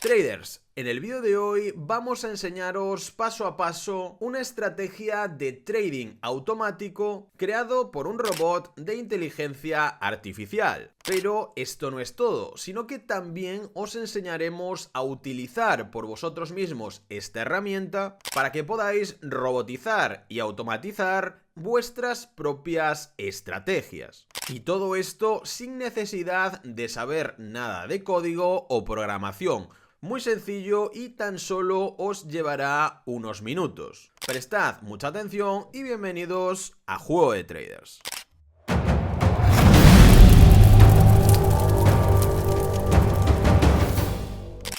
Traders, en el vídeo de hoy vamos a enseñaros paso a paso una estrategia de trading automático creado por un robot de inteligencia artificial. Pero esto no es todo, sino que también os enseñaremos a utilizar por vosotros mismos esta herramienta para que podáis robotizar y automatizar vuestras propias estrategias. Y todo esto sin necesidad de saber nada de código o programación. Muy sencillo y tan solo os llevará unos minutos. Prestad mucha atención y bienvenidos a Juego de Traders.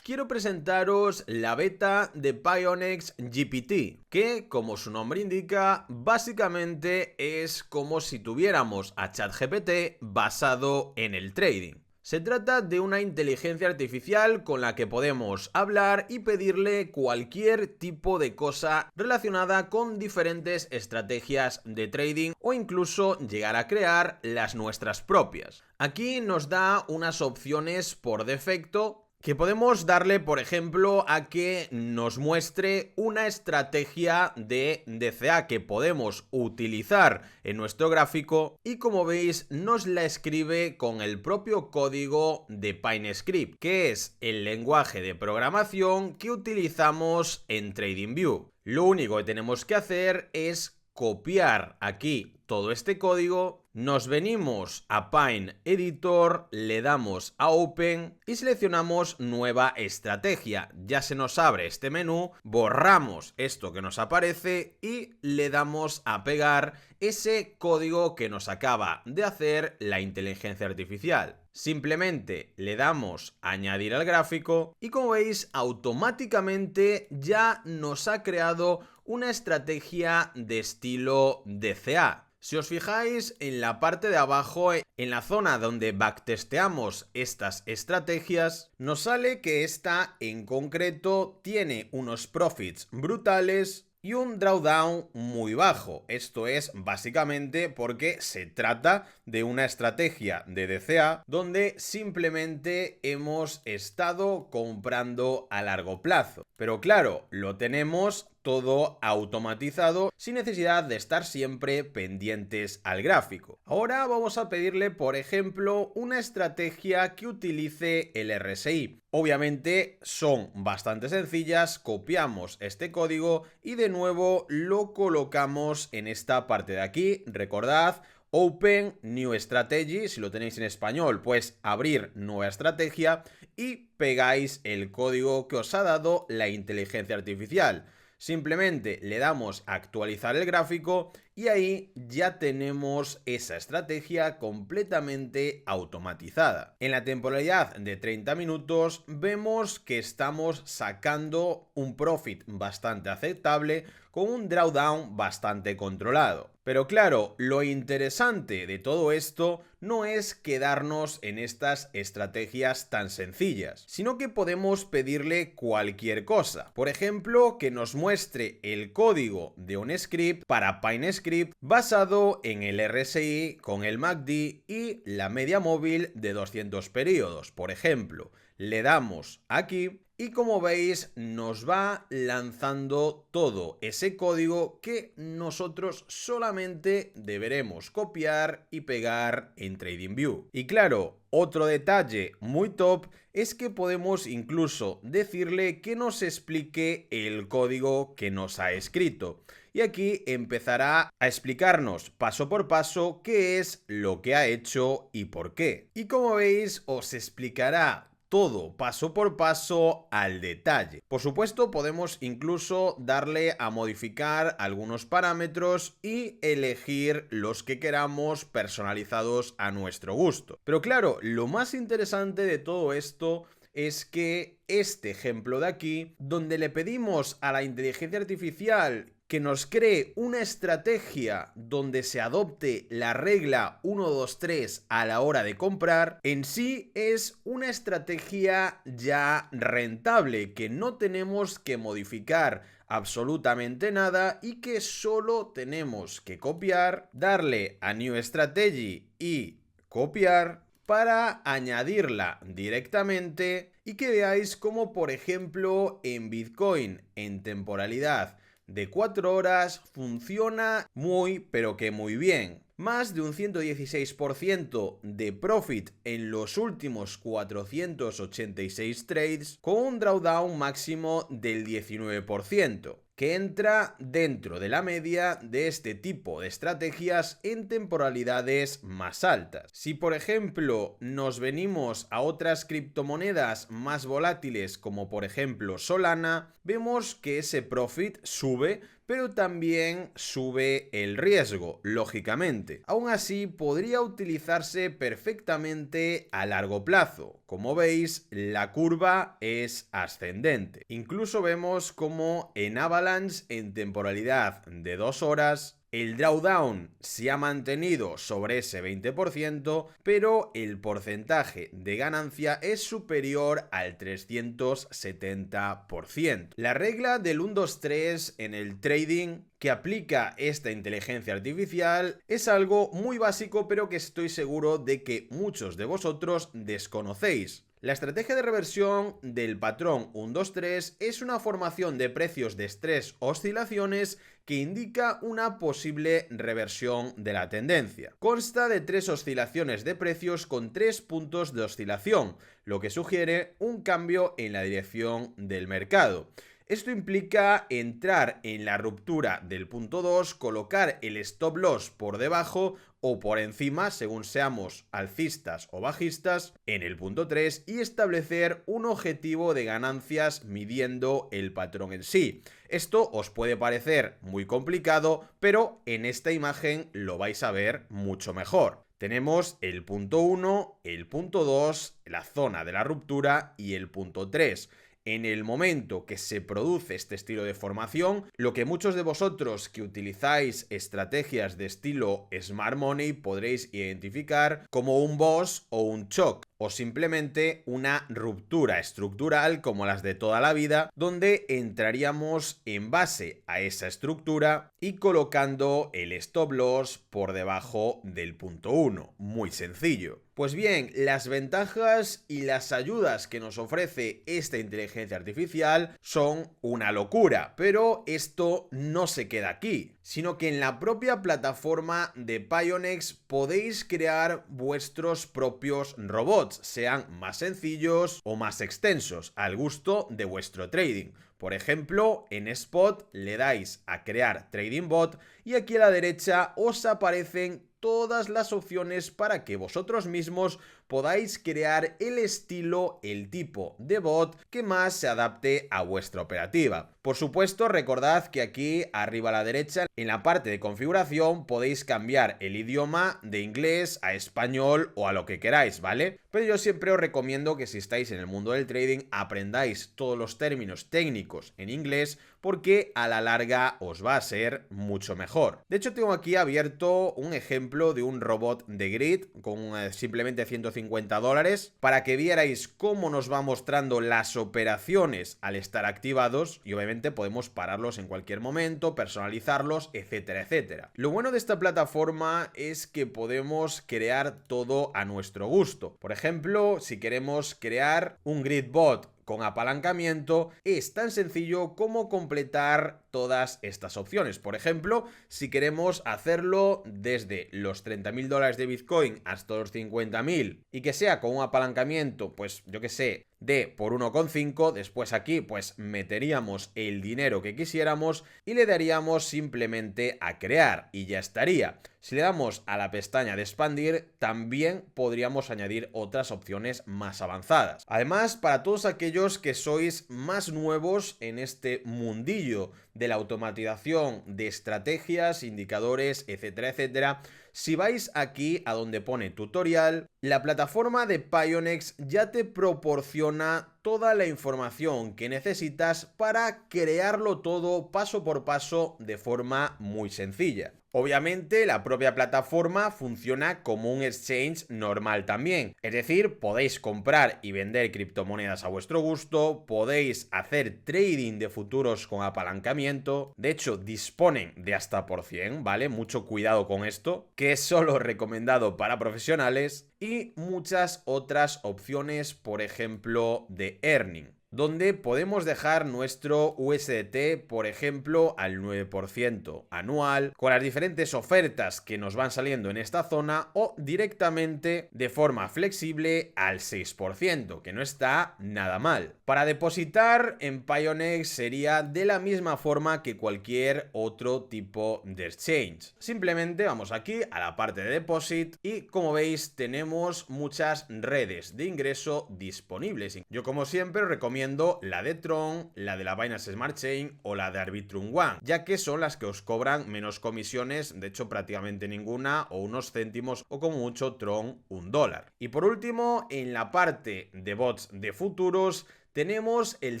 Quiero presentaros la beta de Pionex GPT, que, como su nombre indica, básicamente es como si tuviéramos a ChatGPT basado en el trading. Se trata de una inteligencia artificial con la que podemos hablar y pedirle cualquier tipo de cosa relacionada con diferentes estrategias de trading o incluso llegar a crear las nuestras propias. Aquí nos da unas opciones por defecto que podemos darle, por ejemplo, a que nos muestre una estrategia de DCA que podemos utilizar en nuestro gráfico y, como veis, nos la escribe con el propio código de PineScript, que es el lenguaje de programación que utilizamos en TradingView. Lo único que tenemos que hacer es copiar aquí todo este código, nos venimos a Pine Editor, le damos a Open y seleccionamos Nueva Estrategia. Ya se nos abre este menú, borramos esto que nos aparece y le damos a pegar ese código que nos acaba de hacer la inteligencia artificial. Simplemente le damos a añadir al gráfico y, como veis, automáticamente ya nos ha creado una estrategia de estilo DCA. Si os fijáis en la parte de abajo, en la zona donde backtesteamos estas estrategias, nos sale que esta en concreto tiene unos profits brutales y un drawdown muy bajo. Esto es básicamente porque se trata de una estrategia de DCA donde simplemente hemos estado comprando a largo plazo. Pero claro, lo tenemos todo automatizado sin necesidad de estar siempre pendientes al gráfico. Ahora vamos a pedirle, por ejemplo, una estrategia que utilice el RSI. Obviamente son bastante sencillas, copiamos este código y de nuevo lo colocamos en esta parte de aquí. Recordad, Open New Strategy, si lo tenéis en español, pues abrir nueva estrategia y pegáis el código que os ha dado la inteligencia artificial. Simplemente le damos a actualizar el gráfico y ahí ya tenemos esa estrategia completamente automatizada. En la temporalidad de 30 minutos vemos que estamos sacando un profit bastante aceptable con un drawdown bastante controlado. Pero claro, lo interesante de todo esto no es quedarnos en estas estrategias tan sencillas, sino que podemos pedirle cualquier cosa. Por ejemplo, que nos muestre el código de un script para PineScript basado en el RSI con el MACD y la media móvil de 200 periodos. Por ejemplo, le damos aquí y, como veis, nos va lanzando todo ese código que nosotros solamente deberemos copiar y pegar en TradingView. Y claro, otro detalle muy top es que podemos incluso decirle que nos explique el código que nos ha escrito. Y aquí empezará a explicarnos paso por paso qué es lo que ha hecho y por qué. Y como veis, os explicará todo paso por paso al detalle. Por supuesto, podemos incluso darle a modificar algunos parámetros y elegir los que queramos personalizados a nuestro gusto. Pero claro, lo más interesante de todo esto es que este ejemplo de aquí, donde le pedimos a la inteligencia artificial que nos cree una estrategia donde se adopte la regla 1, 2, 3 a la hora de comprar, en sí es una estrategia ya rentable, que no tenemos que modificar absolutamente nada y que solo tenemos que copiar, darle a New Strategy y copiar. para añadirla directamente y que veáis cómo, por ejemplo, en Bitcoin en temporalidad de 4 horas funciona muy pero que muy bien. Más de un 116% de profit en los últimos 486 trades con un drawdown máximo del 19%, que entra dentro de la media de este tipo de estrategias en temporalidades más altas. Si por ejemplo nos venimos a otras criptomonedas más volátiles como por ejemplo Solana, vemos que ese profit sube, pero también sube el riesgo, lógicamente. Aún así, podría utilizarse perfectamente a largo plazo. Como veis, la curva es ascendente. Incluso vemos como en Avalanche, en temporalidad de 2 horas, el drawdown se ha mantenido sobre ese 20%, pero el porcentaje de ganancia es superior al 370%. La regla del 1-2-3 en el trading que aplica esta inteligencia artificial es algo muy básico, pero que estoy seguro de que muchos de vosotros desconocéis. La estrategia de reversión del patrón 1-2-3 es una formación de precios de estrés oscilaciones que indica una posible reversión de la tendencia. Consta de 3 oscilaciones de precios con 3 puntos de oscilación, lo que sugiere un cambio en la dirección del mercado. Esto implica entrar en la ruptura del punto 2, colocar el stop loss por debajo o por encima, según seamos alcistas o bajistas, en el punto 3 y establecer un objetivo de ganancias midiendo el patrón en sí. Esto os puede parecer muy complicado, pero en esta imagen lo vais a ver mucho mejor. Tenemos el punto 1, el punto 2, la zona de la ruptura y el punto 3. En el momento que se produce este estilo de formación, lo que muchos de vosotros que utilizáis estrategias de estilo Smart Money podréis identificar como un boss o un shock, o simplemente una ruptura estructural como las de toda la vida, donde entraríamos en base a esa estructura y colocando el stop loss por debajo del punto 1. Muy sencillo. Pues bien, las ventajas y las ayudas que nos ofrece esta inteligencia artificial son una locura, pero esto no se queda aquí, sino que en la propia plataforma de Pionex podéis crear vuestros propios robots, sean más sencillos o más extensos, al gusto de vuestro trading. Por ejemplo, en Spot le dais a crear Trading Bot y aquí a la derecha os aparecen todas las opciones para que vosotros mismos podáis crear el estilo, el tipo de bot que más se adapte a vuestra operativa. Por supuesto, recordad que aquí arriba a la derecha, en la parte de configuración, podéis cambiar el idioma de inglés a español o a lo que queráis, ¿vale? Pero yo siempre os recomiendo que si estáis en el mundo del trading, aprendáis todos los términos técnicos en inglés, porque a la larga os va a ser mucho mejor. De hecho, tengo aquí abierto un ejemplo de un robot de grid con simplemente $150 para que vierais cómo nos va mostrando las operaciones al estar activados y obviamente podemos pararlos en cualquier momento, personalizarlos, etcétera, etcétera. Lo bueno de esta plataforma es que podemos crear todo a nuestro gusto. Por ejemplo, si queremos crear un grid bot con apalancamiento, es tan sencillo como completar todas estas opciones. Por ejemplo, si queremos hacerlo desde los $30.000 de Bitcoin hasta los 50.000 y que sea con un apalancamiento, pues yo que sé, de por 1,5, después aquí pues meteríamos el dinero que quisiéramos y le daríamos simplemente a crear y ya estaría. Si le damos a la pestaña de expandir, también podríamos añadir otras opciones más avanzadas. Además, para todos aquellos que sois más nuevos en este mundillo de la automatización de estrategias, indicadores, etcétera, etcétera, si vais aquí a donde pone tutorial, la plataforma de Pionex ya te proporciona toda la información que necesitas para crearlo todo paso por paso de forma muy sencilla. Obviamente la propia plataforma funciona como un exchange normal también, es decir, podéis comprar y vender criptomonedas a vuestro gusto, podéis hacer trading de futuros con apalancamiento, de hecho disponen de hasta por 100, ¿vale? Mucho cuidado con esto, que es solo recomendado para profesionales. y muchas otras opciones, por ejemplo, de earning, donde podemos dejar nuestro USDT, por ejemplo, al 9% anual, con las diferentes ofertas que nos van saliendo en esta zona, o directamente de forma flexible al 6%, que no está nada mal. Para depositar en Pionex sería de la misma forma que cualquier otro tipo de exchange. Simplemente vamos aquí a la parte de deposit y, como veis, tenemos muchas redes de ingreso disponibles. Yo, como siempre, recomiendo la de Tron, la de la Binance Smart Chain o la de Arbitrum One, ya que son las que os cobran menos comisiones, de hecho prácticamente ninguna, o unos céntimos, o como mucho Tron $1. Y por último, en la parte de bots de futuros tenemos el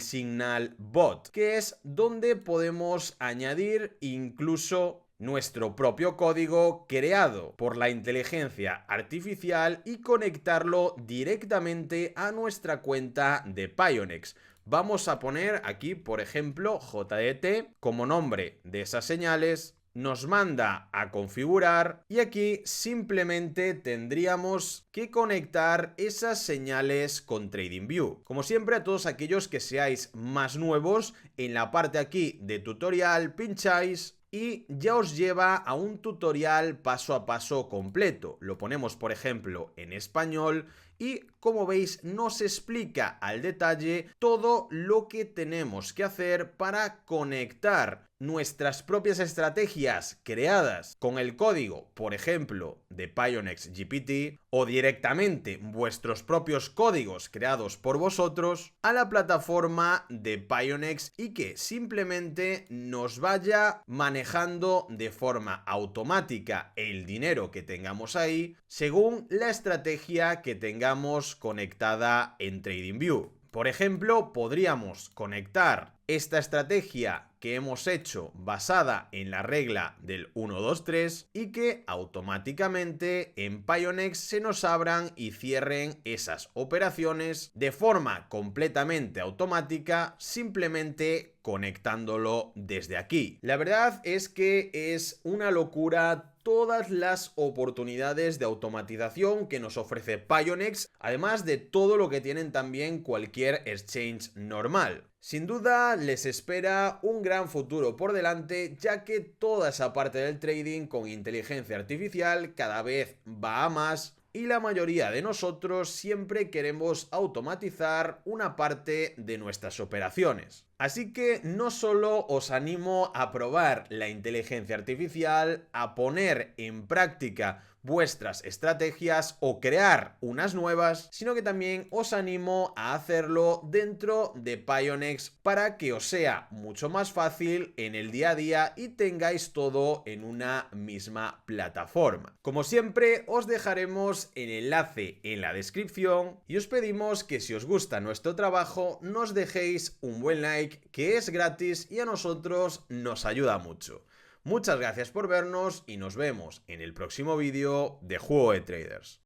Signal Bot, que es donde podemos añadir incluso nuestro propio código creado por la inteligencia artificial y conectarlo directamente a nuestra cuenta de Pionex. Vamos a poner aquí, por ejemplo, JDT como nombre de esas señales. Nos manda a configurar y aquí simplemente tendríamos que conectar esas señales con TradingView. Como siempre, a todos aquellos que seáis más nuevos, en la parte aquí de tutorial pincháis y ya os lleva a un tutorial paso a paso completo. Lo ponemos, por ejemplo, en español y, como veis, nos explica al detalle todo lo que tenemos que hacer para conectar nuestras propias estrategias creadas con el código, por ejemplo, de Pionex GPT, o directamente vuestros propios códigos creados por vosotros a la plataforma de Pionex y que simplemente nos vaya manejando de forma automática el dinero que tengamos ahí según la estrategia que tengamos conectada en TradingView. Por ejemplo, podríamos conectar esta estrategia que hemos hecho basada en la regla del 1, 2, 3 y que automáticamente en Pionex se nos abran y cierren esas operaciones de forma completamente automática, simplemente conectándolo desde aquí. La verdad es que es una locura todas las oportunidades de automatización que nos ofrece Pionex, además de todo lo que tienen también cualquier exchange normal. Sin duda les espera un gran futuro por delante, ya que toda esa parte del trading con inteligencia artificial cada vez va a más y la mayoría de nosotros siempre queremos automatizar una parte de nuestras operaciones. Así que no solo os animo a probar la inteligencia artificial, a poner en práctica vuestras estrategias o crear unas nuevas, sino que también os animo a hacerlo dentro de Pionex para que os sea mucho más fácil en el día a día y tengáis todo en una misma plataforma. Como siempre, os dejaremos el enlace en la descripción y os pedimos que si os gusta nuestro trabajo nos dejéis un buen like, que es gratis y a nosotros nos ayuda mucho. Muchas gracias por vernos y nos vemos en el próximo vídeo de Juego de Traders.